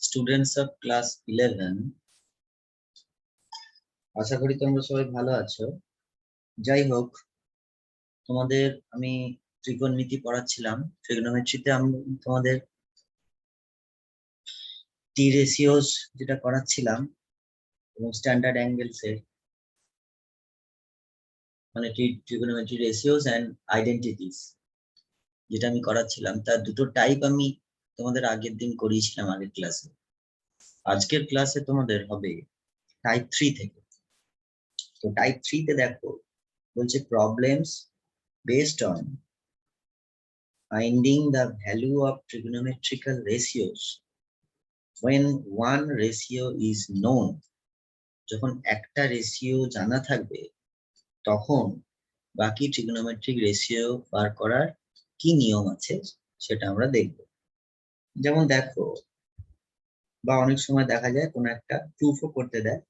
Students of class 11, আশা করি তোমরা সবাই ভালো আছো। যাই হোক, তোমাদের আমি ত্রিকোণমিতি পড়াচ্ছিলাম। ট্রিগোনোমেট্রিতে আমি তোমাদের টি রেশিওস যেটা করাচ্ছিলাম এবং স্ট্যান্ডার্ড অ্যাঙ্গেলস এর মানে ট্রিগোনোমেট্রি রেশিওস অ্যান্ড আইডেন্টিটিস যেটা আমি করাচ্ছিলাম, তার দুটো টাইপ আমি তোমাদের আগের দিন করিয়েছিলাম আগের ক্লাসে। আজকের ক্লাসে তোমাদের হবে টাইপ 3 থেকে। তো টাইপ 3 তে দেখো বলছে problems based on finding the value of trigonometrical ratios when one ratio is known. যখন একটা রেশিও জানা থাকবে তখন বাকি ট্রিগোনোমেট্রিক রেশিও বার করার কি নিয়ম আছে সেটা আমরা দেখব। যেমন দেখো, বা অনেক সময় দেখা যায় কোন একটা প্রুফও করতে দেয়।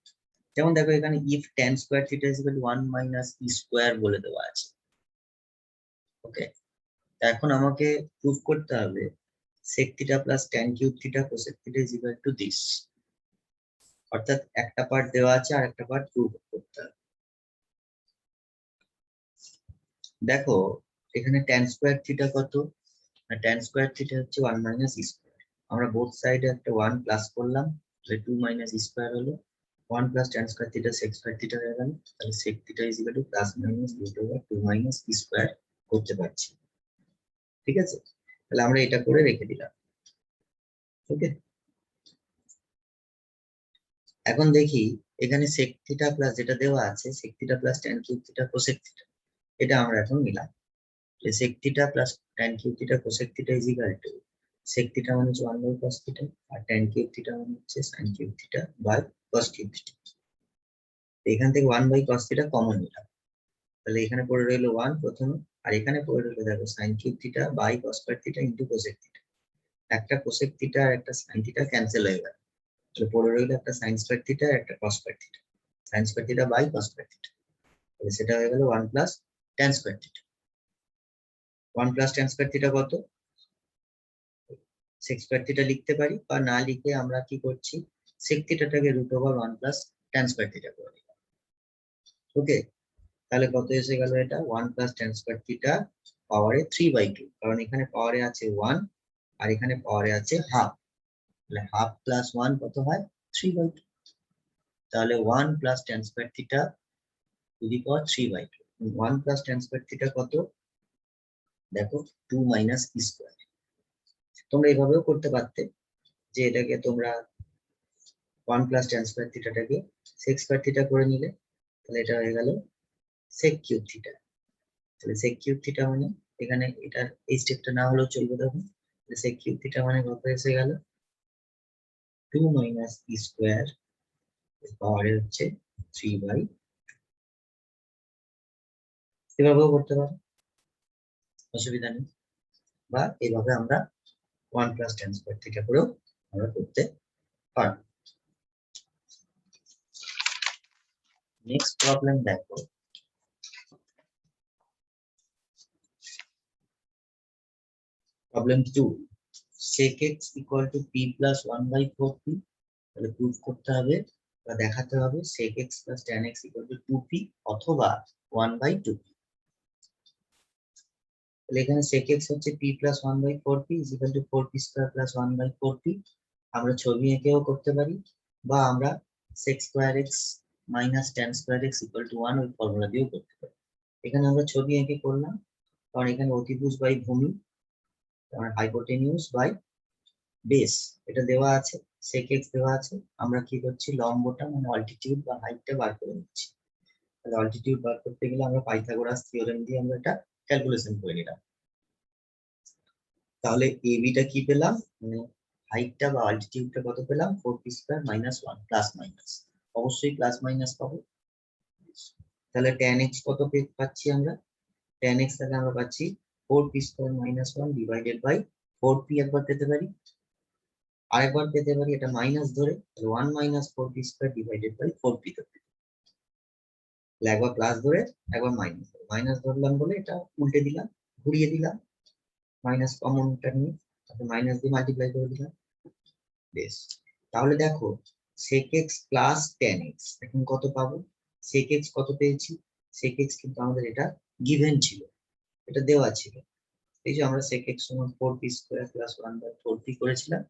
যেমন দেখো এখানে if tan square theta is equal to 1 minus e square বলে দেওয়া আছে। ওকে, এখন আমাকে প্রুফ করতে হবে sec theta plus tan cube theta cosec theta is equal to this। অর্থাৎ একটা পার্ট দেওয়া আছে আর একটা পার্ট প্রুফ করতে হবে। দেখো এখানে tan স্কয়ার থিটা কত, না tan স্কয়ার থিটা হচ্ছে 1 মাইনাস e স্কয়ার। আমরা বোথ সাইডে একটা 1 প্লাস করলাম, তাহলে 2 মাইনাস e স্কয়ার হলো। 1 plus tan square theta sec square theta হয়ে গেল। তাহলে sec theta is equal to plus minus root over 2 minus e square করতে পারছি। ঠিক আছে, তাহলে আমরা এটা করে রেখে দিলাম। ওকে, এখন দেখি এখানে sec থিটা প্লাস যেটা দেওয়া আছে sec theta plus tan cube theta cosec theta, এটা আমরা এখন নিলাম। sec theta plus tan cube theta cosec theta is equal to sec theta মানে হচ্ছে 1 by cos theta R tan cube theta মানে হচ্ছে sin cube theta by cos cube theta। এখান থেকে 1 by cos theta কমন নিলাম, তাহলে এখানে পড়ে রইলো 1 প্রথমে, আর এখানে পড়ে রইলো দেখো sin cube theta by cos square theta into cosec theta। একটা cosec theta আর একটা sin theta ক্যান্সেল হয়ে গেল, তাহলে পড়ে রইলো একটা sin square theta আর একটা cos square theta, sin square theta by cos square theta। তাহলে সেটা হয়ে গেল 1 plus tan square theta। 1 plus tan square theta কত, sec square theta লিখতে পারি, বা না লিখে আমরা কি করছি sec theta টাকে root over 1 plus tan square theta করে দিলাম। ওকে, তাহলে কত এসে গেল, এটা 1 plus tan square theta পাওয়ারে 3/2, কারণ এখানে পাওয়ারে আছে 1 আর এখানে পাওয়ারে আছে হাফ, তাহলে হাফ প্লাস 1 কত হয় 3/2। তাহলে 1 plus tan square theta to the power 3/2। 1 plus tan square theta কত, দেখো 2 minus e square। তোমরা এভাবেও করতে পারতে যে এটাকে তোমরা 1 plus tan square theta টাকে sec square theta করে নিলে, তাহলে এটা হয়ে গেল sec cube theta। তাহলে sec cube theta মানে এখানে এটা এই স্টেপটা না হলেও চলবে। দেখো sec cube theta মানে কত এসে গেল 2 minus e square পাওয়ারে হচ্ছে 3/2। এভাবেও করতে পারো, অসুবিধা নেই। বা এইভাবে আমরা 1 plus tan square theta করেও আমরা করতে পারবো। নেক্সট প্রবলেম দেখো, problem 2, sec x equal to p plus 1 by 4p। তাহলে প্রুফ করতে হবে বা দেখাতে হবে sec x plus tan x equal to 2p অথবা 1 by 2p। তাহলে এখানে sec x হচ্ছে p plus 1 by 4p is equal to 4p square plus 1 by 4p। আমরা ছবি এঁকেও করতে পারি, বা আমরা sec square x minus tan square x equal to 1 ওই ফর্মুলা দিয়েও করতে পারি। এখানে আমরা ছবি এঁকে করলাম, কারণ এখানে অতিভুজ বাই ভূমি, হাইপোটেনিউস বাই বেস এটা দেওয়া আছে, sec x দেওয়া আছে। আমরা কি করছি লম্বটা মানে অল্টিটিউড বা হাইটটা বার করে নিচ্ছি। তাহলে অল্টিটিউড বার করতে গেলে আমরা পাইথাগোরাস থিওরেম দিয়ে আমরা এটা ক্যালকুলেশন করে নিলাম। তাহলে ab টা কি পেলাম, মানে হাইটটা বা অল্টিটিউডটা কত পেলাম 4p square minus 1 plus minus, অবশ্যই প্লাস মাইনাস পাবো। তাহলে tan x কত পাচ্ছি আমরা, tan x তাহলে আমরা পাচ্ছি 4p square minus 1 divided by 4p একবার পেতে পারি, আরেকবার পেতে পারি এটা মাইনাস ধরে 1 minus 4p square divided by 4p তে পারি। একবার প্লাস ধরে একবার মাইনাস, মাইনাস ধরলাম বলে এটা উল্টে দিলাম, ঘুরিয়ে দিলাম, মাইনাস কমনটা নিয়ে তারপর মাইনাস দিয়ে মাল্টিপ্লাই করে দিলাম। বেশ, তাহলে দেখো sec x plus tan x এখন কত পাবো? sec x কত পেয়েছি? sec x কিন্তু আমাদের এটা গিভেন ছিল, এটা দেওয়া ছিল। এই যে আমরা sec x সমান 4p স্কয়ার প্লাস 1/4p করেছিলাম,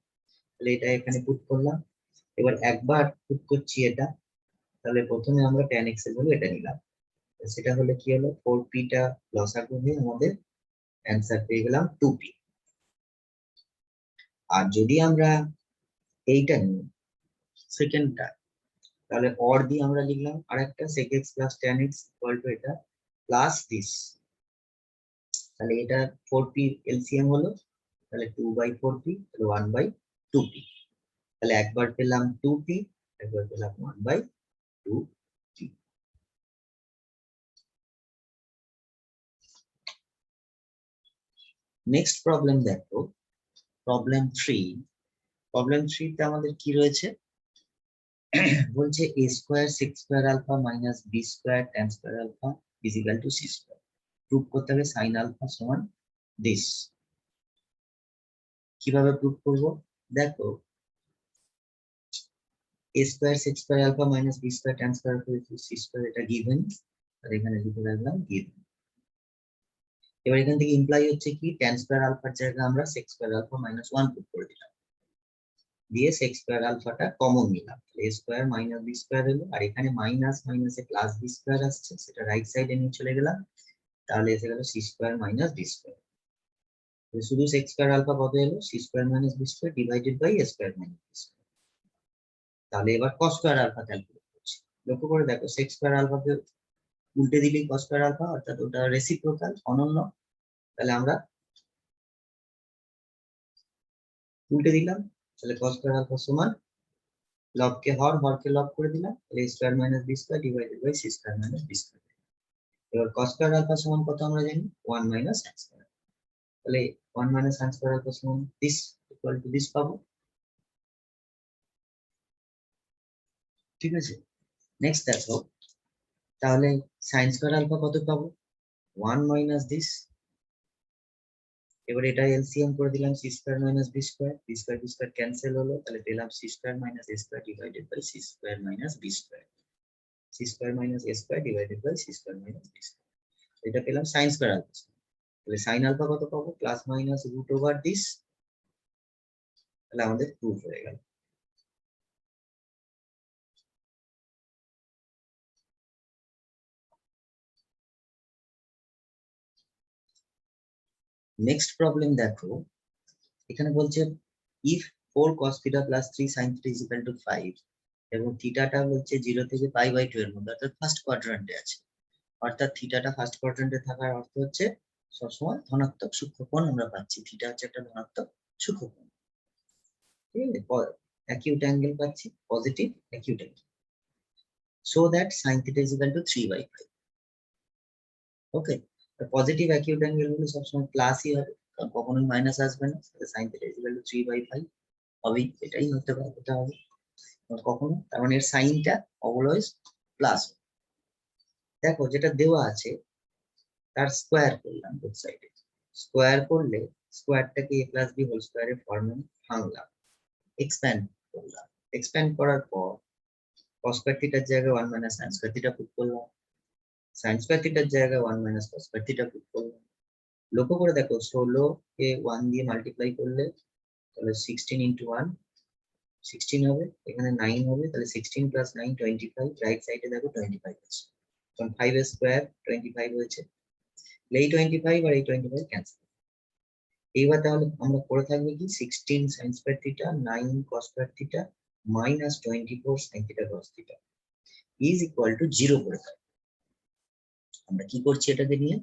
তাহলে এটা এখানে পুট করলাম। এবার একবার পুট করছি এটা, তাহলে প্রথমে আমরা tan x এর ভ্যালু এটা নিলাম, সেটা হলে কি হলো 4p টা লসাগু হয়ে আমাদের অ্যান্সার পেয়ে গেলাম 2p। আর যদি আমরা এইটা নিই সেকেন্ডটা, তাহলে অর দিয়ে আমরা লিখলাম আরেকটা sec x plus tan x equal to এটা প্লাস দিস, তাহলে এটা 4p এলসিএম হলো, তাহলে 2/4p, তাহলে 1/2p। তাহলে একবার পেলাম 2p, একবার পেলাম 1/2p। নেক্সট প্রবলেম দেখো, প্রবলেম 3। প্রবলেম 3 তে আমাদের কি রয়েছে? বলছে a square sec square alpha minus b square tan square alpha is equal to c square. Proof করতে হবে sin আলফা সমান দিস। কিভাবে প্রুফ করব? দেখো a square sec square alpha minus b square tan square alpha is c square, এটা given, আর এখানে লিখে রাখলাম গিভেন। এবার এখান থেকে ইমপ্লাই হচ্ছে কি tan স্কয়ার আলফার জায়গায় আমরা sec square alpha minus 1 put করে দিলাম, দিয়ে sec স্কয়ার আলফাটা কমন নিলাম, a square minus b square হলো, আর এখানে মাইনাস মাইনাসে প্লাস b স্কয়ার আসছে, সেটা রাইট সাইডে নিয়ে চলে গেলাম, তাহলে এসে গেল c square minus d square. শুধু sec স্কয়ার আলফা কত এলো? c square minus b square divided by a square minus b square. তাহলে এবার cos স্কয়ার আলফা ক্যালকুলেট করছি। লক্ষ্য করে দেখো sec স্কয়ার আলফাকে উল্টে দিলেই cos স্কয়ার আলফা, অর্থাৎ ওটা রেসিপ্রোকাল, অনন্য। তাহলে আমরা উল্টে দিলাম, তাহলে cos স্কয়ার আলফা সমান লবকে হর, হরকে লব করে দিলাম, তাহলে a square minus b square divided by c square minus b square. এবার cos স্কয়ার আলফা সমান কত আমরা জানি? 1 মাইনাস sin স্কয়ার। তাহলে 1 মাইনাস sin স্কয়ার আলফা সমান দিস ইকুয়াল টু দিস পাবো। ঠিক আছে, নেক্সট দেখো, তাহলে sin স্কয়ার আলফা কত পাবো? 1 মাইনাস দিস। এবার এটা এলসিএম করে দিলাম, c square minus b square, b square b square cancel হলো, তাহলে পেলাম c square minus a square divided by c square minus b square, c square minus a square divided by c square minus b square. এটা পেলাম sin square alpha. তাহলে sin alpha কত পাবো? Plus minus root over this, তাহলে আমাদের proof হয়ে গেল। Next problem দেখো, এখানে বলছে ইফ 4 cos থিটা plus 3 sin theta is equal two 5 এবং থিটাটা বলছে 0 থেকে π/2 এর মধ্যে, অর্থাৎ ফার্স্ট কোয়াড্রান্টে আছে। অর্থাৎ থিটাটা ফার্স্ট কোয়াড্রান্টে থাকার অর্থ হচ্ছে সবসময় ধনাত্মক সূক্ষ্মকোণ আমরা পাচ্ছি, থিটা হচ্ছে একটা ধনাত্মক সূক্ষ্মকোণ। ঠিক আছে, অ্যাকিউট অ্যাঙ্গেল পাচ্ছি, positive acute angle, so that sin theta is equal two 3/5। Okay, positive acute angle গুলো সবসময় প্লাসই হবে, কারণ কখনোই মাইনাস আসবে না, sin theta is equal two 3/5 হবেই, এটাই হতে পারে, এটা হবে কখনো, তার মানে এর সাইনটা অলওয়েজ প্লাস। দেখো যেটা দেওয়া আছে তার স্কোয়ার করলাম বোথ সাইডে, স্কোয়ার করলে স্কোয়ারটাকে a প্লাস বি হোল স্কোয়ারের ফর্মে ভাঙলাম, এক্সপ্যান্ড করলাম, এক্সপ্যান্ড করার পর cos স্কয়ার থিটার জায়গায় 1 minus sin square theta put করলাম, sin স্কয়ার থিটার জায়গায় 1 minus cos square theta put করলাম। লক্ষ্য করে দেখো 16 কে 1 দিয়ে মাল্টিপ্লাই করলে তাহলে 16 ইনটু 1 16 হবে, এখানে 9 হবে, তাহলে 16 প্লাস 9 25, রাইট সাইডে দেখো 25 আছে, কারণ 5 এর স্কয়ার 25 হয়েছে, এই 25 আর এই 25 ক্যান্সেল। এইবার তাহলে আমরা করে থাকবে কি 16 sin square theta 9 cos square theta minus 24 sin theta cos theta is equal two 0 করে থাকবে। আমরা কি করছি এটাকে নিয়ে?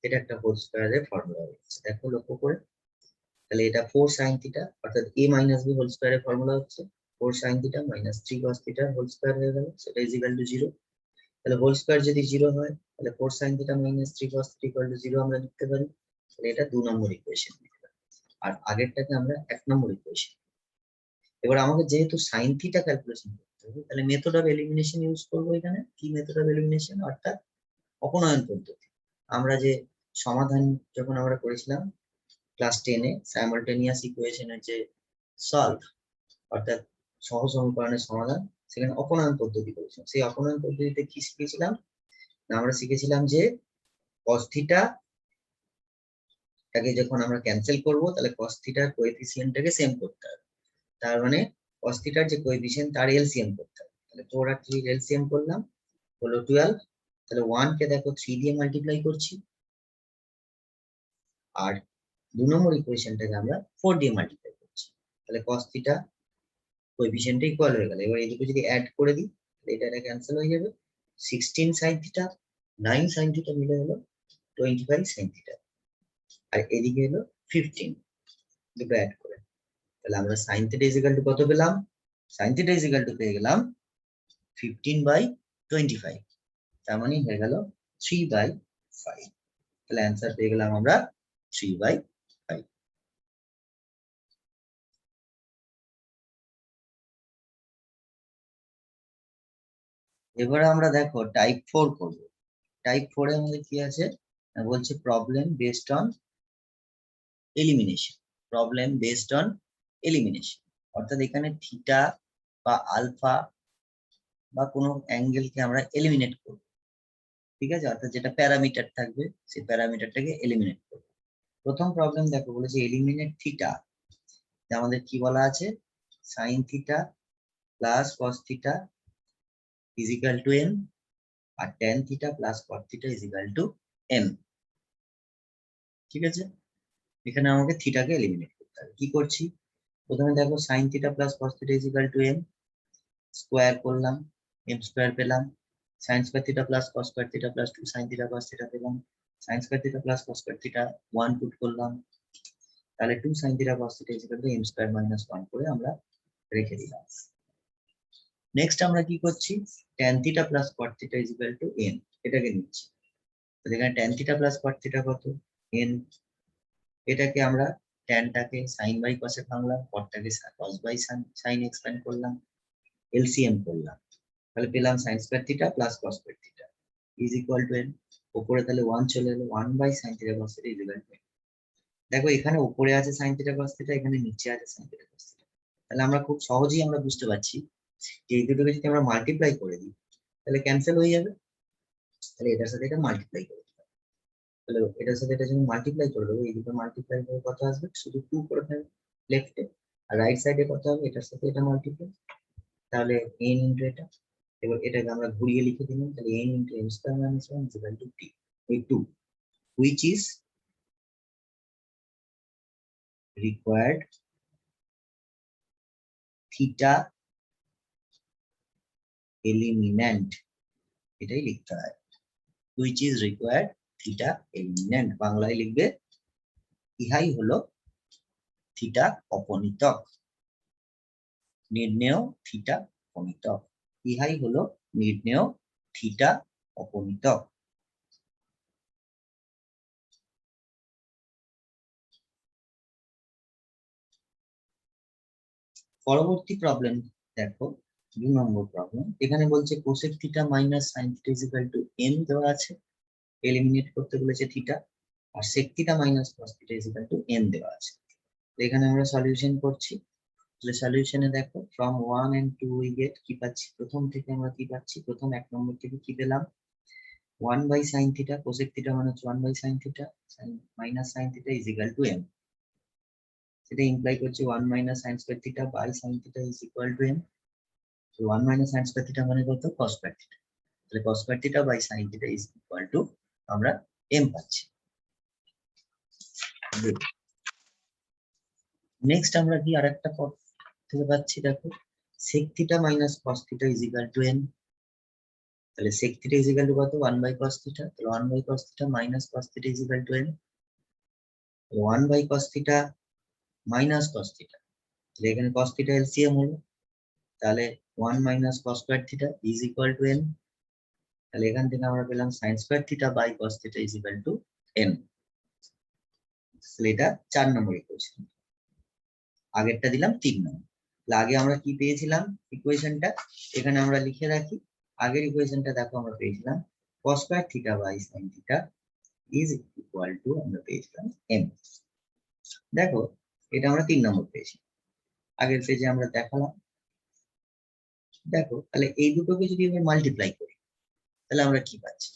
এটা একটা হোল স্কয়ারের ফর্মুলা হচ্ছে, দেখো লক্ষ্য করে, তাহলে এটা 4 sin থিটা, অর্থাৎ a মাইনাস b হোল স্কয়ারের ফর্মুলা হচ্ছে 4 sin theta minus 3 cos theta whole square হয়ে গেল, সেটা ইজ ইকুয়াল টু 0। তাহলে হোল স্কয়ার যদি 0 হয় তাহলে 4 sin theta minus 3 cos theta equal two 0 আমরা লিখতে পারি, তাহলে এটা 2 নম্বর ইকুয়েশন। আর আগেরটাকে আমরা 1 নম্বর ইকুয়েশন। এবার আমাকে যেহেতু sin থিটা ক্যালকুলেশন করতে হবে, তাহলে মেথড অফ এলিমিনেশন ইউজ করব। এখানে কি মেথড অফ এলিমিনেশন? অর্থাৎ অপনয়ন পদ্ধতি। আমরা যে সমাধান যখন আমরা করেছিলাম ক্লাস 10 এ সাইমালটেনিয়াস ইকুয়েশনের যে সলভ, অর্থাৎ সহজ সমীকরণের সমাধান, সেখানে অপনয়ন পদ্ধতি করেছিলাম। সেই অপনয়ন পদ্ধতিতে কি শিখেছিলাম না, আমরা শিখেছিলাম যে cos থিটা টাকে যখন আমরা ক্যান্সেল করব তাহলে cos থিটার কোএফিসিয়েন্টটাকে সেম করতে হবে। তার মানে cos থিটার যে কোএফিসিয়েন্ট তার এলসিএম করতে হবে। তাহলে 4 আর 3 এলসিএম করলাম, হলো 12। তাহলে 1 কে দেখো 3 দিয়ে মাল্টিপ্লাই করছি, আর 2 নম্বর ইকুয়েশনটাকে আমরা 4 দিয়ে মাল্টিপ্লাই করছি। তাহলে cos থিটা কোএফিসিয়েন্টটা ইকুয়াল হয়ে গেল। এবার এই দুটো যদি অ্যাড করে দিই তাহলে এটা ক্যান্সেল হয়ে যাবে। 16 sin থিটা 9 sin থিটা মিলে হলো 25 sin থিটা, আর এদিকে হলো 15, দুটো অ্যাড করে। তাহলে আমরা sin theta is equal to কত পেলাম? sin theta is equal two পেয়ে গেলাম 15/25, তার মানে হয়ে গেল 3/5। তাহলে অ্যান্সার পেয়ে গেলাম আমরা 3/5। এবারে আমরা দেখো টাইপ 4 করব। টাইপ 4 এর মধ্যে কি আছে বলছে problem based on elimination. Problem based on elimination অর্থাৎ এখানে থিটা বা আলফা বা কোনো অ্যাঙ্গেলকে আমরা এলিমিনেট করব, ঠিক আছে? অর্থাৎ যেটা প্যারামিটার থাকবে সেই প্যারামিটারটাকে এলিমিনেট করব। প্রথম প্রবলেম দেখো বলেছে এলিমিনেট থিটা। আমাদের কি বলা আছে? Sine theta plus cos theta is equal to N, আর tan theta plus cot theta is equal to N. ঠিক আছে, এখানে আমাকে থিটাকে এলিমিনেট করতে হবে। কি করছি? প্রথমে দেখো sine theta plus cos theta is equal to n, square করলাম, এম স্কোয়ার পেলাম। Sine square theta plus cos square theta plus 2 sine theta cos theta পেলাম। Sine square theta plus cos square theta 1 put করলাম, তাহলে 2 sine theta cos theta is equal to m square minus 1 করে আমরা রেখে দিলাম। Next আমরা কি করছি? tan theta plus cot theta is equal to n, এটাকে নিচ্ছি। তো এখানে tan theta plus cot theta কত? n। এটাকে আমরা ট্যানটাকে সাইন বাই কসে ভাঙলাম, কটটাকে কস বাই সাইন এক্সপ্যান্ড করলাম, এলসিএম করলাম, তাহলে পেলাম sine square theta plus cos square theta is equal to n। উপরে তাহলে 1 চলে এলো, 1 by sine theta cos theta is equal to n। দেখো এখানে উপরে আছে সাইন থিটা কস থিটা, এখানে নিচে আছে সাইন থিটা কস থিটা। তাহলে আমরা খুব সহজেই আমরা বুঝতে পারছি যে এই দুটোকে যদি আমরা মাল্টিপ্লাই করে দিই তাহলে ক্যান্সেল হয়ে যাবে। তাহলে এটার সাথে এটা মাল্টিপ্লাই করে দিতে হবে। তাহলে এটার সাথে এটা যখন মাল্টিপ্লাই করে দেবো, এই দুটো মাল্টিপ্লাই করে কত আসবে? শুধু 2 করে ফেলবে লেফটে, আর রাইট সাইডে কত হবে? এটার সাথে এটা মাল্টিপ্লাই, তাহলে n ইনটু এটা। এবার এটাকে আমরা ঘুরিয়ে লিখে দিলাম, তাহলে n into m square minus 1 is equal two t, এই 2 which is required theta eliminant, এটাই লিখতে হয়। which is required theta eliminant, বাংলায় লিখবে ইহাই হলো থিটা অপনীতক। নির্ণেয় থিটা অপনীতক, ইহাই হলো নির্ণেয় থিটা অপনীতক। পরবর্তী প্রবলেম দেখো, 2 নম্বর প্রবলেম। এখানে বলছে cosec theta minus sine theta is equal to n দেওয়া আছে, এলিমিনেট করতে বলেছে থিটা, আর sec theta minus cos theta is equal to n দেওয়া আছে। এখানে আমরা সলিউশন করছি। তাহলে সলিউশনে দেখো ফ্রম 1 and 2 উই গেট কি পাচ্ছি? প্রথম থেকে আমরা কি পাচ্ছি? প্রথম 1 নম্বর থেকে কি পেলাম? 1 by sine theta cosec theta মানে 1 by sine theta minus sine theta is equal to n। সেটা ইমপ্লাই করছে 1 minus sine square theta by sine theta is equal to n। তো 1 মাইনাস সাইন স্কয়ার থিটা মানে কত? cos square theta. তাহলে cos square theta by sine theta is equal to আমরা m পাচ্ছি। Next আমরা কি আরেকটা পদ থেকে পাচ্ছি? দেখো sec theta minus cos theta is equal to n। তাহলে sec theta is equal to কত? 1 বাই cos থিটা। তাহলে 1 by cos theta minus cos theta is equal to n। 1 by cos theta minus cos theta, তাহলে এখানে cos theta LCM হলো, তাহলে 1 minus cos square theta is equal to n। তাহলে এখান থেকে আমরা পেলাম sin square theta by cos theta is equal to n। তাহলে এটা 4 নম্বর ইকুয়েশন, আগেরটা দিলাম 3 নম্বর। তাহলে আগে আমরা কি পেয়েছিলাম ইকুয়েশনটা? এখানে আমরা লিখে রাখি। আগের ইকুয়েশনটা দেখো আমরা পেয়েছিলাম cos square theta by sin theta is equal to আমরা পেয়েছিলাম m। দেখো এটা আমরা 3 নম্বর পেয়েছি, আগের পেজে আমরা দেখালাম। দেখো তাহলে এই দুটোকে যদি আমরা মাল্টিপ্লাই করি তাহলে আমরা কি পাচ্ছি,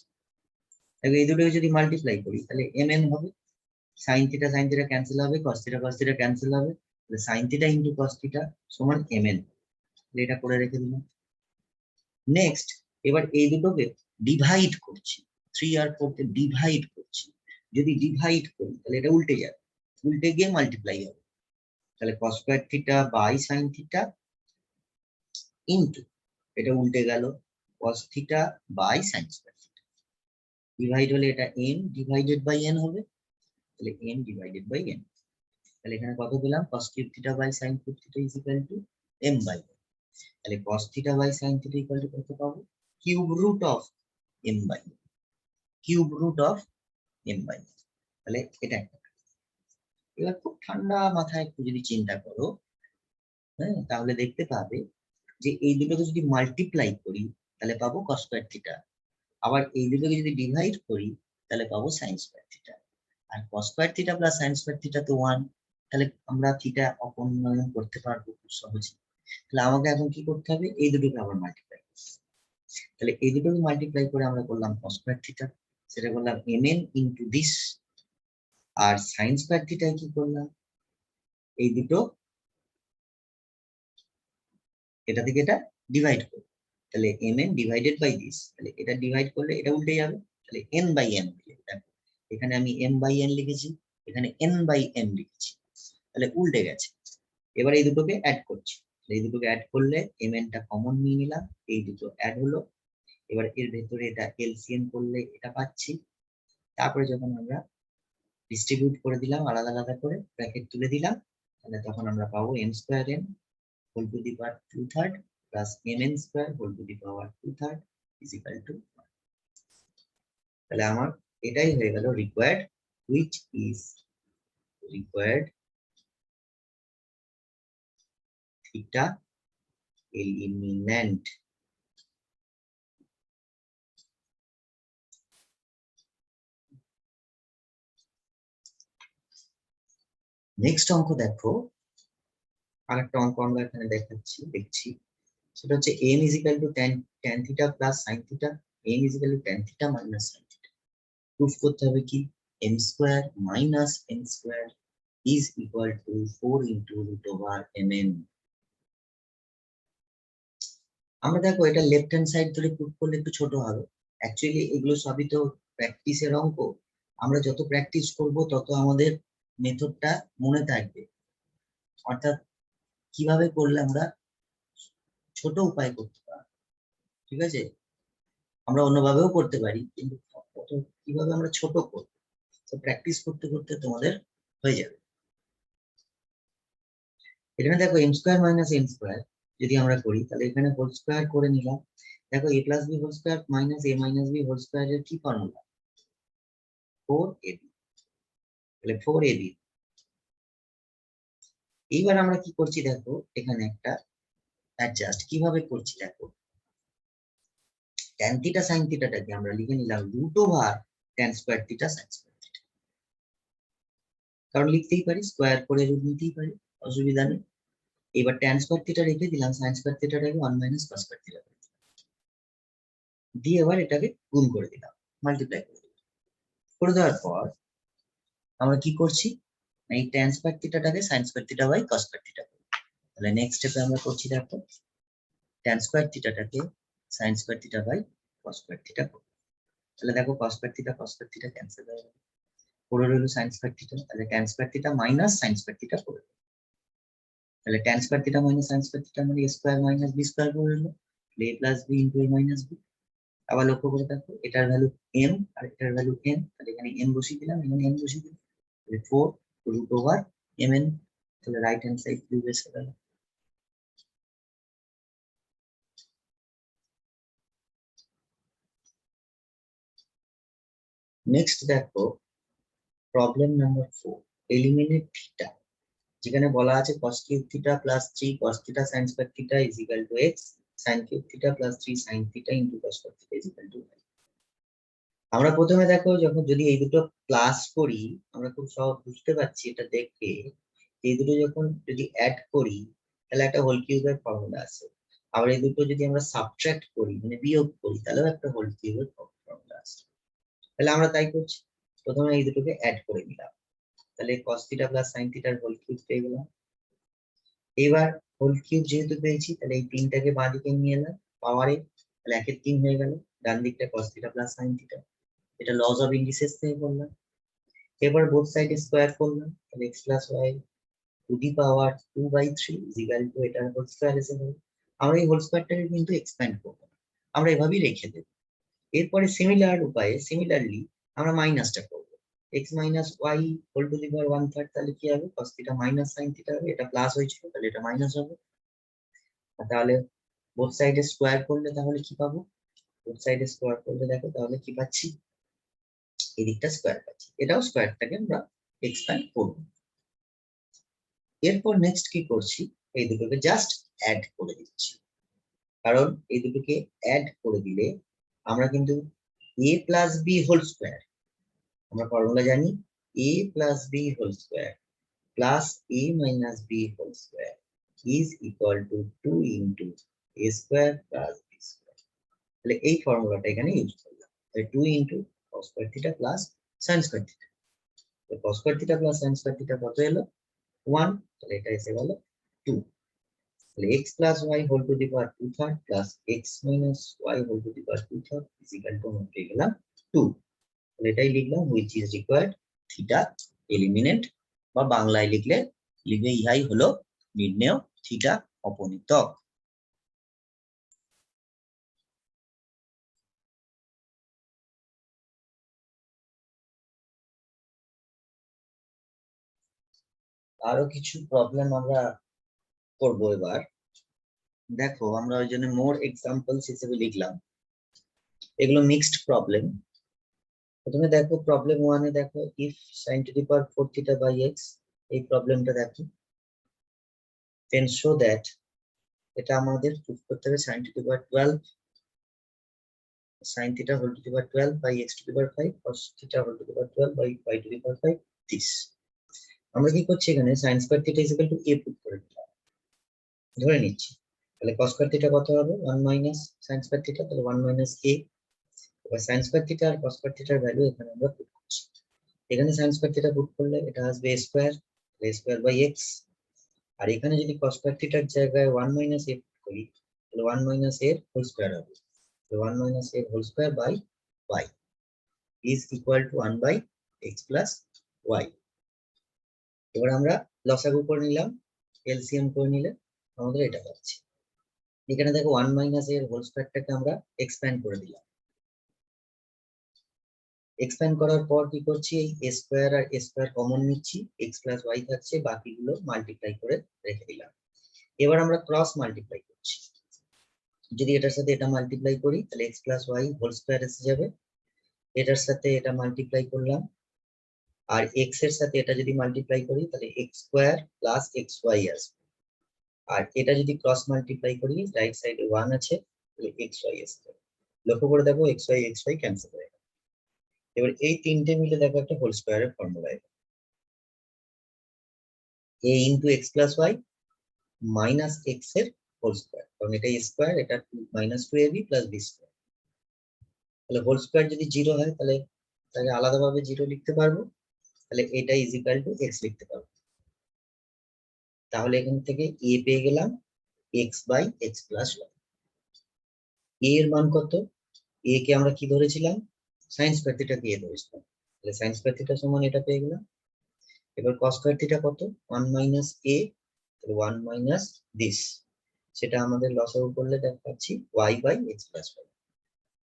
দেখো এই দুটোকে যদি মাল্টিপ্লাই করি তাহলে mn হবে, সাইন থিটা ক্যান্সেল হবে, কস থিটা ক্যান্সেল হবে, তাহলে sine theta into cos theta সমান mn। এটা করে রেখে দিলাম। নেক্সট এবার এই দুটোকে ডিভাইড করছি, 3 আর 4 কে ডিভাইড করছি। যদি ডিভাইড করি তাহলে এটা উল্টে যাবে, উল্টে গিয়ে মাল্টিপ্লাই হবে। তাহলে cos square theta by sin theta into এটা উল্টে গেল cos theta by sin square theta, divide হলে এটা m ডিভাইডেড বাই n হবে, তাহলে m ডিভাইডেড বাই n। তাহলে এখানে কত পেলাম, cos cube theta by sin cube theta is equal to m by n। তাহলে cos theta by sin theta equal to কত পাবো, cube root of m by n, cube root of m by n। তাহলে এটা একটা। এবার খুব ঠান্ডা মাথায় একটু যদি চিন্তা করো, হ্যাঁ, তাহলে দেখতে পাবে যে এই দুটোকে যদি মাল্টিপ্লাই করি তাহলে পাবো cos স্কয়ার থিটা, আবার এই দুটোকে যদি ডিভাইড করি তাহলে পাবো sin স্কয়ার থিটা। আর cos square theta plus sin square theta তো 1, তাহলে আমরা থিটা অপনয়ন করতে পারবো খুব সহজে। তাহলে আমাকে এখন কি করতে হবে, এই দুটোকে আবার মাল্টিপ্লাই করতে হবে। তাহলে এই দুটোকে মাল্টিপ্লাই করে আমরা করলাম cos স্কয়ার থিটা, সেটা করলাম mn ইনটু দিস, আর sin স্কয়ার থিটায় কি করলাম, এই দুটো এটা থেকে এটা ডিভাইড করব, তাহলে mn ডিভাইডেড বাই দিস, তাহলে এটা ডিভাইড করলে এটা উল্টে যাবে, তাহলে n বাই n। দেখো এখানে আমি m বাই n লিখেছি, এখানে n বাই n লিখেছি, তাহলে উল্টে গেছে। এবার এই দুটোকে অ্যাড করছি, এই দুটোকে অ্যাড করলে mn টা কমন নিয়ে নিলাম, এই দুটো অ্যাড হলো। এবার এর ভেতরে এটা এলসিএম করলে এটা পাচ্ছি। তারপরে যখন আমরা ডিস্ট্রিবিউট করে দিলাম আলাদা আলাদা করে, ব্র্যাকেট তুলে দিলাম, তাহলে তখন আমরা পাবো m square n whole to the power 2/3 plus mn square whole to the power 2/3 is equal to. তাহলে আমার এটাই হয়ে গেল required, which is required theta eliminant. Next অঙ্ক দেখো, আরেকটা অঙ্ক আমরা এখানে দেখছি, সেটা হচ্ছে m is equal to tan theta plus sin theta, m is equal to tan theta minus sin theta। Proof করতে হবে কি, m square minus n square is equal to 4 into root over mn। আমরা দেখো এটা left hand side ধরে proof করলে একটু ছোট হবে, অ্যাকচুয়ালি এগুলো সবই তো প্র্যাকটিসের অঙ্ক। আমরা যত প্র্যাকটিস করব তত আমাদের মেথডটা মনে থাকবে, অর্থাৎ কিভাবে করলে আমরা ছোট উপায় করতে পারি। ঠিক আছে, আমরা অন্যভাবেও করতে পারি, কিন্তু কিভাবে আমরা ছোট করব, তো প্র্যাকটিস করতে করতে তোমাদের হয়ে যাবে। এখানে দেখো m square minus n square যদি আমরা করি তাহলে এখানে হোল স্কয়ার করে নিলাম। দেখো a plus b whole square minus a minus b whole square এর কি ফর্মুলা, 4ab, তাহলে 4ab। এইবার আমরা কি করছি দেখো, এখানে একটা অ্যাডজাস্ট কিভাবে করছি দেখো, tan থিটা sin থিটাটাকে আমরা লিখে নিলাম root over tan square theta sin square theta, কারণ লিখতেই পারি, স্কয়ার করে রুট নিতেই পারি, অসুবিধা নেই। এবার tan স্কয়ার থিটা রেখে দিলাম, sin স্কয়ার থিটাটাকে 1 মাইনাস cos স্কয়ার থিটা দিয়ে এবার এটাকে গুণ করে দিলাম, মাল্টিপ্লাই করে দিলাম। করে দেওয়ার পর আমরা কি করছি, এই tan স্কয়ার থিটাটাকে sin square theta by cos square theta করব। তাহলে নেক্সট স্টেপে আমরা করছি দেখো, tan স্কয়ার থিটাটাকে sin square theta by cos square theta করব। তাহলে দেখো cos স্কয়ার থিটা ক্যান্সেল হয়ে গেল, পড়ে রইল sin স্কয়ার থিটা, তাহলে tan square theta minus sin square theta পড়ে রইল। তাহলে tan square theta minus sin square theta মানে a square minus b square পড়ে রইল, a plus b into a minus b। আবার লক্ষ্য করে দেখো এটার ভ্যালু m আর এটার ভ্যালু n, তাহলে এখানে m বসিয়ে দিলাম, এখানে n বসিয়ে দিলাম, তাহলে 4 রুট ওভার mn। তাহলে রাইট হ্যান্ড সাইড কিউব এসে গেল। নেক্সট দেখো প্রবলেম নাম্বার 4, এলিমিনেট থিটা, যেখানে বলা আছে cos cube theta plus 3 cos theta sin square theta is equal two x, sin cube theta plus 3 sin theta into cos square theta is equal two y। আমরা প্রথমে দেখো যখন যদি এই দুটো প্লাস করি, আমরা খুব সহজ বুঝতে পারছি এটা দেখে, এই দুটো যখন যদি অ্যাড করি তাহলে একটা হোল কিউবের ফর্মুলা আছে, আবার এই দুটো যদি আমরা সাবট্রাক্ট করি মানে বিয়োগ করি তাহলেও একটা হোল কিউবের ফর্মুলা আসে। তাহলে আমরা তাই করছি, প্রথমে এই দুটোকে অ্যাড করে নিলাম, তাহলে cos থিটা প্লাস sin থিটার হোল কিউব পেয়ে গেলাম। এবার হোল কিউব যেহেতু পেয়েছি তাহলে এই তিনটাকে বাঁ দিকে নিয়ে এলাম পাওয়ারে, তাহলে একের 3 হয়ে গেল, ডান দিকটা cos থিটা প্লাস sin থিটা, এটা লজ অফ ইন্ডিসেস থেকে করলাম। এবার বোথ সাইডে স্কোয়ার করলাম, তাহলে x plus Y to the power 2/3 is equal to এটা হোল স্কোয়ার এসে গেল। আমরা এই হোল স্কোয়ারটাকে কিন্তু এক্সপ্যান্ড করবো না, আমরা এভাবেই রেখে দেব। এরপরে সিমিলারলি আমরা মাইনাসটা করবো, x minus Y whole to the power 1/3, তাহলে কি হবে cos theta minus sin theta হবে, এটা প্লাস হয়েছিল তাহলে এটা মাইনাস হবে। তাহলে বোথ সাইডে স্কোয়ার করলে তাহলে কি পাবো, বোথ সাইডে স্কোয়ার করলে দেখো তাহলে কি পাচ্ছি, এদিকটা স্কোয়ার পাচ্ছি, এটাও স্কোয়ারটাকে আমরা এক্সপ্যান্ড করব। এরপর নেক্সট কি করছি, এই দুটোকে জাস্ট অ্যাড করে দিচ্ছি, কারণ এই দুটোকে অ্যাড করে দিলে আমরা কিন্তু a plus B whole square, আমরা ফর্মুলা জানি a plus B whole square plus a minus B whole square is equal to 2 into a square plus B square. তাহলে এই ফর্মুলাটা এখানে ইউজ করলাম, তাহলে 2 into cos square theta plus sin square theta, তো cos square theta plus sin square theta কত এলো 1, তাহলে এটা এসে গেল 2, তাহলে x plus Y whole to the power 2/3 plus x minus Y whole to the power 2/3 is equal to আমরা পেয়ে গেলাম 2। তাহলে এটাই লিখলাম which is required theta eliminate, বা বাংলায় লিখলে লিখবে ইহাই হলো নির্ণেয় থিটা অপনীতক। আরো কিছু প্রবলেম আমরা করবো এবার, দেখো আমরা ওই জন্য মোর এক্সাম্পলস হিসেবে লিখলাম, এগুলো মিক্সড প্রবলেম। প্রথমে দেখো প্রবলেম 1 এ দেখো if sin to the power 4 theta by x, এই প্রবলেমটা দেখো, দেন শো দ্যাট, এটা আমাদের প্রুফ করতে হবে sin to the power 12 sin theta whole to the power 12 by x to the power 5 cos theta whole to the power 12 by y to the power 5 this। আমরা কি করছি এখানে sin square theta is equal to a put করে দিলাম, ধরে নিচ্ছি, তাহলে cos square theta কত হবে 1 মাইনাস sin square theta, তাহলে 1 মাইনাস a। এবার sin square theta আর cos square theta এর ভ্যালু এখানে আমরা পুট করছি, এখানে sin square theta পুট করলে এটা আসবে a square, a square by x, আর এখানে যদি cos square theta এর জায়গায় 1 মাইনাস a পুট করি তাহলে 1 মাইনাস a এর হোল স্কয়ার হবে, তো 1 মাইনাস a এর whole square by y is equal to 1 by x plus y। এবার আমরা লসাগু করে নিলাম, এলসিএম করে নিলে আমাদের এটা পাচ্ছি। এখানে দেখো 1 মাইনাস এর হোল স্কয়ারটাকে আমরা এক্সপ্যান্ড করে দিলাম, এক্সপ্যান্ড করার পর কি করছি, এই a স্কয়ার আর a স্কয়ার কমন নিচ্ছি, x প্লাস y থাকছে, বাকিগুলো মাল্টিপ্লাই করে রেখে দিলাম। এবার আমরা ক্রস মাল্টিপ্লাই করছি, যদি এটার সাথে এটা মাল্টিপ্লাই করি তাহলে x plus y whole square এসে যাবে, এটার সাথে এটা মাল্টিপ্লাই করলাম, আর x এর সাথে এটা যদি মাল্টিপ্লাই করি তাহলে x স্কয়ার প্লাস xy আসবে, আর এটা যদি ক্রস মাল্টিপ্লাই করি রাইট সাইডে 1 আছে তাহলে xy আসবে। লক্ষ্য করে দেখো xy ক্যান্সেল হয়ে গেল। এবার এই তিনটে মিলে দেখো একটা হোল স্কয়ারের ফর্মুলা এলো, a into x plus y minus x এর হোল স্কয়ার, কারণ এটা a স্কয়ার, এটা minus 2ab plus b square, তাহলে হোল স্কয়ার যদি 0 হয় তাহলে তাকে আলাদাভাবে 0 লিখতে পারবো, তাহলে এটা ইজ ইকুয়াল টু x লিখতে পারবো। তাহলে এখান থেকে a পেয়ে গেলাম x by x plus y। a এর মান কত, a কে আমরা কি ধরেছিলাম sin স্কয়ার থিটা দিয়ে ধরেছিলাম, তাহলে sin স্কয়ার থিটা সমান এটা পেয়ে গেলাম। এবার cos স্কয়ার থিটা কত 1 মাইনাস a, তাহলে 1 মাইনাস দিস, সেটা আমাদের লসাগু করলে দেখা পাচ্ছি y by x plus y।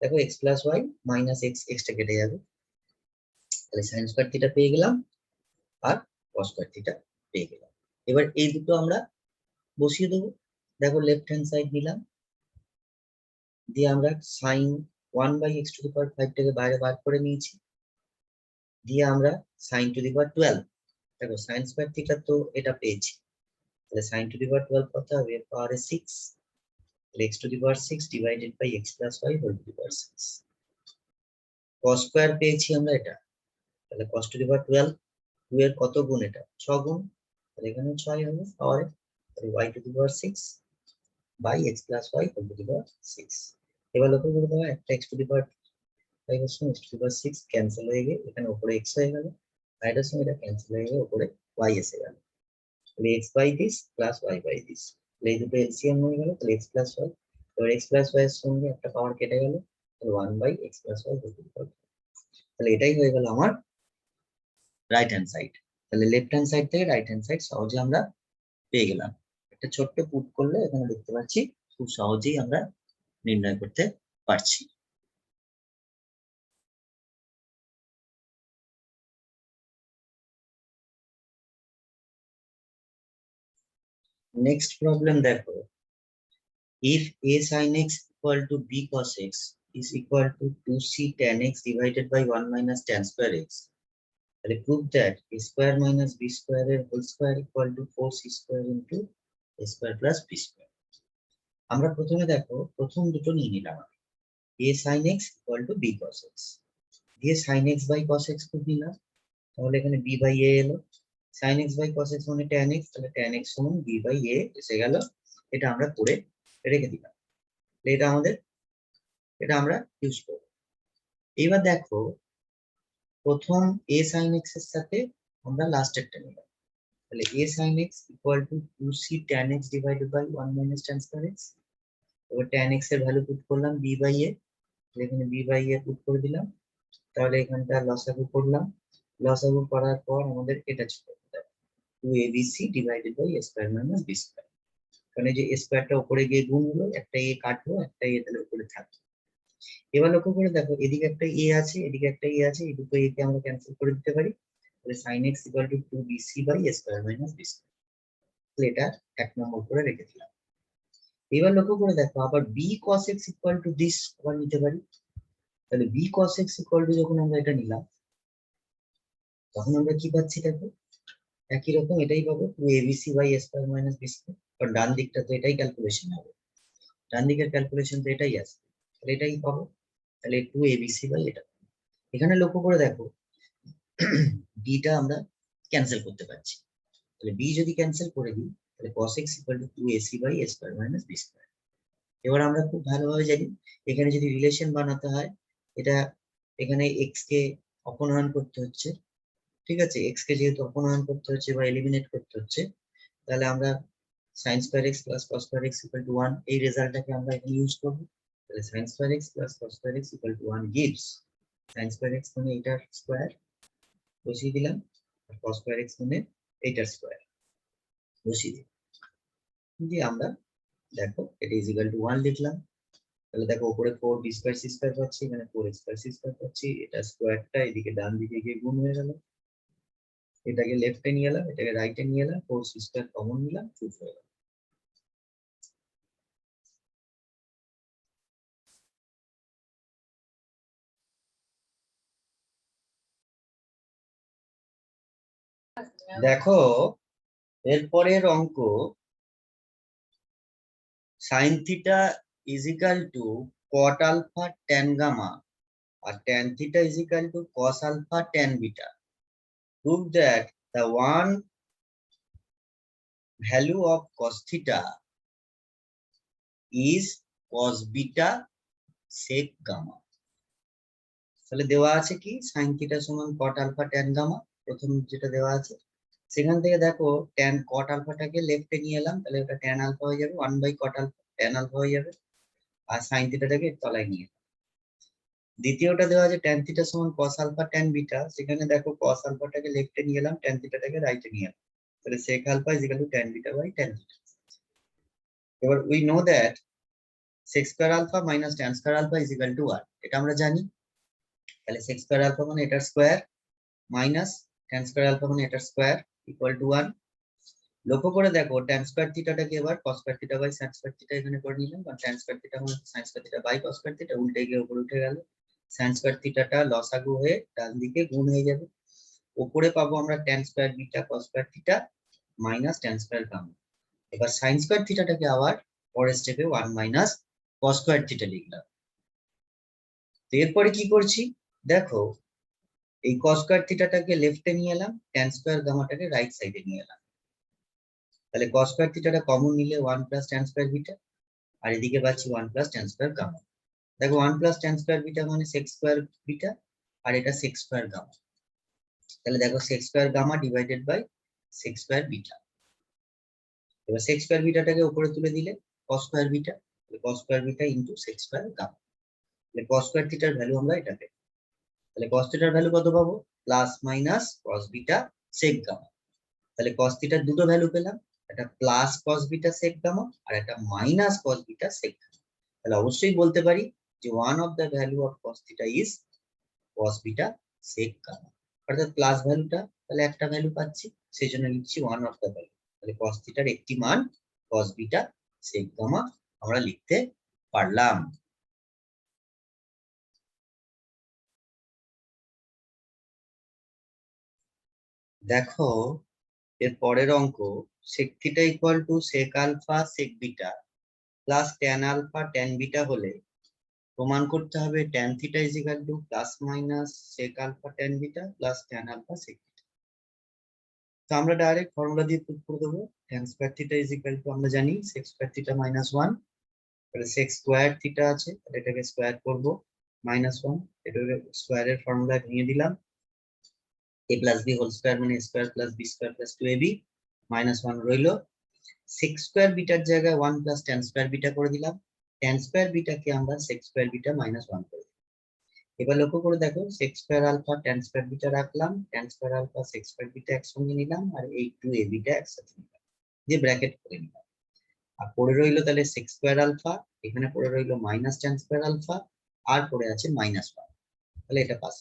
দেখো x plus y minus x, টা কেটে যাবে, তাহলে sin স্কয়ার থিটা পেয়ে গেলাম আর cos স্কয়ার থিটা পেয়ে গেলাম। এবার এই দুটো আমরা বসিয়ে দেবো, দেখো লেফট হ্যান্ড সাইড নিলাম, দিয়ে আমরা sin 1 by x to the power 5 টাকে বাইরে বার করে নিয়েছি, দিয়ে আমরা sin টু দি পাওয়ার 12, দেখো sin স্কয়ার থিটা তো এটা পেয়েছি, তাহলে sin টু দি পাওয়ার 12 কত হবে পাওয়ারে 6, তাহলে x to the power 6 divided by x plus y whole to the power 6। cos square পেয়েছি আমরা এটা, তাহলে cos টু দি পাওয়ার 12, 2 এর কত গুণ, এটা 6 গুণ, তাহলে এখানে 6 হবে পাওয়ারে, তাহলে y to the power 6 by x plus Y whole to the power 6। এবার লক্ষ্য করে দেওয়া একটা এক্স টু দি পাওয়ার 5 এর সঙ্গে x two the power 6 cancel হয়ে গিয়ে এখানে উপরে এক্স হয়ে গেল, আর এটার সঙ্গে এটা ক্যান্সেল হয়ে গিয়ে উপরে ওয়াই এসে গেল। তাহলে x by this plus y by this, তাহলে এই দুটো এলসিএম হয়ে গেল, তাহলে এক্স প্লাস ওয়াই। এবার এক্স প্লাস ওয়াই এর সঙ্গে একটা পাওয়ার কেটে গেল, তাহলে 1 বাই x plus Y whole to the power. তাহলে এটাই হয়ে গেল আমার রাইট হ্যান্ড সাইড। তাহলে লেফট হ্যান্ড সাইড থেকে রাইট হ্যান্ড সাইড সহজে আমরা পেয়ে গেলাম। একটা ছোট্ট পুট করলে এখানে দেখতে পাচ্ছি খুব সহজেই আমরা নির্ণয় করতে পারছি। নেক্সট প্রবলেম দেখো, if a sin x equal to b cos x is equal to 2c tan x divided by 1 minus tan square x, তাহলে prove that a square minus b square এর whole square equal to 4c square into a square plus b square। আমরা প্রথমে দেখো প্রথম দুটো নিয়ে নিলাম, a sin x equal to b cos x, দিয়ে sin x by cos x খুব নিলাম, তাহলে এখানে b by a এলো, sin x by cos x মানে tan x, তাহলে tan x সমান b by a এসে গেল। এটা আমরা করে রেখে দিলাম, এটা আমরা ইউজ করব। এবার দেখো প্রথম a sin x এর সাথে আমরা লাস্ট একটা নিলাম, তাহলে a sin x equal to 2c tan x divided by 1 minus tan square x। এবার tan x এর ভ্যালু পুট করলাম b by a, এখানে b by a পুট করে দিলাম, তাহলে এখানটা লসাগু করলাম, লসাগু করার পর আমাদের এটা ছিল 2abc divided by a square minus b square। কারণ এই যে a স্কয়ারটা উপরে গিয়ে গুণ হলো, একটা a কাটলো, একটা a তাহলে উপরে থাকলো। এবার লক্ষ্য করে দেখো এদিকে একটা a আছে, এদিকে একটা a আছে, এই দুটো a কে আমরা ক্যান্সেল করে দিতে পারি, তাহলে sin x equal to 2bc by a square minus b square। তাহলে এটা এক নম্বর করে রেখে দিলাম। এবার লক্ষ্য করে দেখো আবার b cos x equal to this আবার নিতে পারি, তাহলে b cos x equal to যখন আমরা এটা নিলাম তখন আমরা কি পাচ্ছি দেখো একই রকম এটাই পাবো 2abc by a square minus b square, কারণ ডান দিকটা তো এটাই ক্যালকুলেশন হবে, ডান দিকের ক্যালকুলেশন তো এটাই আছে, তাহলে এটাই পাবো, তাহলে 2abc by এটা। এখানে লক্ষ্য করে দেখো b টা আমরা ক্যান্সেল করতে পারছি, তাহলে b যদি ক্যান্সেল করে দিই তাহলে cos x equal to 2ac by a square minus b square। এবার আমরা খুব ভালোভাবে জানি এখানে যদি রিলেশন বানাতে হয় এটা এখানে x কে অপনয়ন করতে হচ্ছে, ঠিক আছে, x কে যেহেতু অপনয়ন করতে হচ্ছে বা এলিমিনেট করতে হচ্ছে, তাহলে আমরা sin square x plus cos square x equal to 1 এই রেজাল্টটাকে আমরা এখানে ইউজ করব। তাহলে sin square x plus cos square x equal to 1 gives sin square x মানে এটার স্কয়ার বসিয়ে দিলাম, আর cos square x মানে এটার স্কয়ার বসিয়ে দিলাম, দিয়ে আমরা দেখো এটা ইজ ইকুয়াল টু 1 লিখলাম। তাহলে দেখো উপরে 4b স্কয়ার c স্কয়ার পাচ্ছি, এখানে 4 স্কয়ার c স্কয়ার পাচ্ছি, এটা স্কয়ারটা এদিকে ডান দিকে গিয়ে গুণ হয়ে গেল, এটাকে লেফটে নিয়ে এলাম, এটাকে রাইটে নিয়ে এলাম, 4c স্কয়ার কমন নিলাম, প্রুফ হয়ে গেল। দেখো এরপরের অঙ্ক sin theta is equal to cot alpha tan gamma আর tan theta is equal to cos alpha tan beta. Prove that the one value of cos theta is cos beta sec gamma। তাহলে দেওয়া আছে কি sin theta সমান cot alpha tan gamma, প্রথম যেটা দেওয়া আছে সেখান থেকে দেখো tan cot আলফাটাকে লেফটে নিয়ে এলাম, তাহলে ওটা tan আলফা হয়ে যাবে, 1 by cot alpha tan alpha হয়ে যাবে, আর sin থিটাটাকে তলায় নিয়ে এলাম। দ্বিতীয়টা দেওয়া আছে tan থিটা সমান cos আলফা tan বিটা, সেখানে দেখো cos আলফাটাকে লেফটে নিয়ে এলাম, tan থিটাটাকে রাইটে নিয়ে এলাম, তাহলে sec alpha is equal to tan beta by tan theta. এবার we know that sec square alpha minus tan square alpha is equal to 1, এটা আমরা জানি। তাহলে sec স্কয়ার আলফা মানে এটার square minus tan square alpha মানে এটার square equal to 1। লক্ষ্য করে দেখো tan স্কয়ার থিটাটাকে এবার cos square theta by sin square theta এখানে করে নিলাম, কারণ tan স্কয়ার থিটা মানে sin square theta by cos square theta, উল্টে গিয়ে উপরে উঠে গেল, sin স্কয়ার থিটাটা লসাগু হয়ে ডান দিকে গুণ হয়ে যাবে, উপরে পাবো আমরা tan square beta cos square theta minus tan square gamma. এবার sin স্কয়ার থিটাটাকে আবার পরের স্টেপে 1 মাইনাস cos স্কয়ার থিটা লিখলাম। এরপরে কি করছি দেখো এই cos স্কয়ার থিটাটাকে লেফটে নিয়ে এলাম, tan স্কয়ার গামাটাকে রাইট সাইডে নিয়ে এলাম, তাহলে cos স্কয়ার থিটাটা কমন নিলে 1 প্লাস tan স্কয়ার বিটা, আর এদিকে পাচ্ছি 1 প্লাস ট্যান স্কয়ার গামা। দেখো 1 প্লাস ট্যান স্কয়ার বিটা মানে সেক স্কয়ার বিটা, আর এটা সেক স্কয়ার গামা। তাহলে দেখো sec square gamma divided by sec square beta. এবার সেক স্কয়ার বিটাটাকে উপরে তুলে দিলে cos square beta, cos square beta into sec square gamma. তাহলে কস স্কয়ার থিটার ভ্যালু আমরা এটা পেলাম। তাহলে কস থিটার ভ্যালু কত পাবো? Plus minus cos beta sec gamma. তাহলে কস থিটার দুটো ভ্যালু পেলাম, একটা plus cos beta sec gamma আর একটা minus cos beta sec gamma. তাহলে অবশ্যই বলতে পারি যে one of the value of cos theta is cos beta sec gamma. অর্থাৎ প্লাস ভ্যালুটা তাহলে একটা ভ্যালু পাচ্ছি, সেই জন্য লিখছি ওয়ান অফ দ্য ভ্যালু। তাহলে কস থিটার একটি মান কস বিটা সেক গামা আমরা লিখতে পারলাম। দেখো এর পরের অঙ্ক, sec theta equal to sec alpha sec beta plus tan alpha tan beta হলে প্রমাণ করতে হবে tan theta is equal to plus minus sec alpha tan beta plus tan alpha sec beta. তো আমরা ডাইরেক্ট ফর্মুলা দিয়ে proof করে দেবো। Tan square theta is equal to আমরা জানি সেক স্কয়ার থিটা মাইনাস 1, তাহলে সেক স্কয়ার থিটা আছে, তাহলে এটাকে স্কয়ার করব মাইনাস 1, এটাকে স্কয়ারের ফর্মুলা ভেঙে দিলাম। a plus B whole square মানে a square plus B square plus 2ab minus 1 রইলো। সেক স্কয়ার বিটার জায়গায় 1 প্লাস ট্যান স্কয়ার বিটা করে দিলাম। ট্যান স্কয়ার বিটাকে আমরা সেক স্কয়ার বিটা মাইনাস 1 করে দিলাম। এবার লক্ষ্য করে দেখো sec square alpha tan square beta রাখলাম, tan square alpha sec square beta একসঙ্গে নিলাম, আর এই 2ab টা একসাথে নিলাম, দিয়ে ব্র্যাকেট করে নিলাম। আর পড়ে রইলো তাহলে সেক স্কয়ার আলফা, এখানে পড়ে রইলো মাইনাস ট্যান স্কয়ার আলফা, আর পড়ে আছে মাইনাস 1। তাহলে এটা পাস।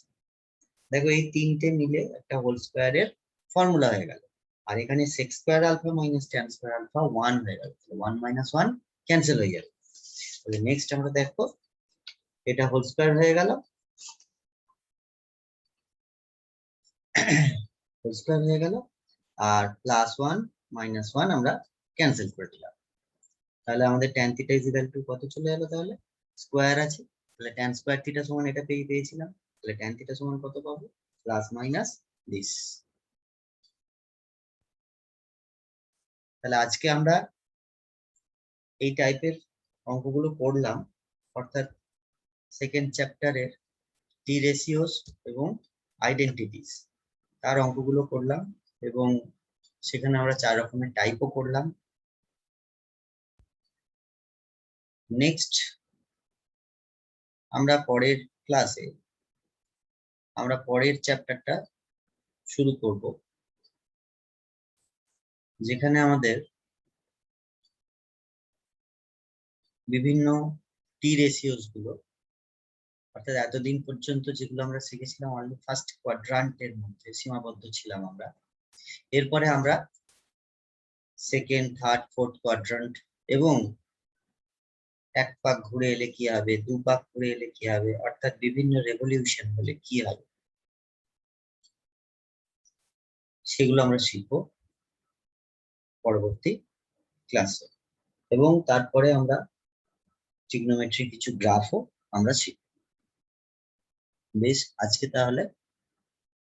দেখো এই তিনটে মিলে একটা হোল স্কয়ারের ফর্মুলা হয়ে গেল। আর এখানে sec square alpha minus tan square alpha 1 হয়ে গেল, 1 মাইনাস 1 ক্যান্সেল হয়ে যাবে। তাহলে নেক্সট আমরা দেখো এটা হোল স্কয়ার হয়ে গেল, হোল স্কয়ার হয়ে গেল, আর প্লাস 1 মাইনাস 1 আমরা ক্যান্সেল করে দিলাম। তাহলে আমাদের tan theta is equal to কত চলে গেল? তাহলে স্কয়ার আছে, তাহলে ট্যান স্কয়ার থিটা সমান এটা পেয়েছিলাম, তাহলে ট্যান থিটা সমান কত পাবো? Plus minus this. তাহলে আজকে আমরা এই টাইপের অঙ্কগুলো করলাম, অর্থাৎ সেকেন্ড চ্যাপ্টারের টি রেশিওস এবং আইডেন্টিটিস তার অঙ্কগুলো করলাম, এবং সেখানে আমরা 4 রকমের টাইপও করলাম। নেক্সট আমরা পরের ক্লাসে আমরা পরের চ্যাপ্টারটা শুরু করব, যেখানে আমাদের বিভিন্ন টি রেশিওস গুলো, অর্থাৎ এতদিন পর্যন্ত যেগুলো আমরা শিখেছিলাম অনলি ফার্স্ট কোয়াড্রান্টের মধ্যে সীমাবদ্ধ ছিলাম আমরা। এরপরে আমরা সেকেন্ড, থার্ড, ফোর্থ কোয়াড্রান্ট এবং এক পাক ঘুরে এলে কি হবে, 2 পাক ঘুরে এলে কি হবে, অর্থাৎ বিভিন্ন রেভলিউশন হলে কি হবে, সেগুলো আমরা শিখবো পরবর্তী ক্লাসে। এবং তারপরে আমরা ট্রিগনোমেট্রি কিছু গ্রাফও আমরা শিখব। বেশ, আজকে তাহলে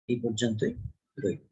এই পর্যন্তই রইল।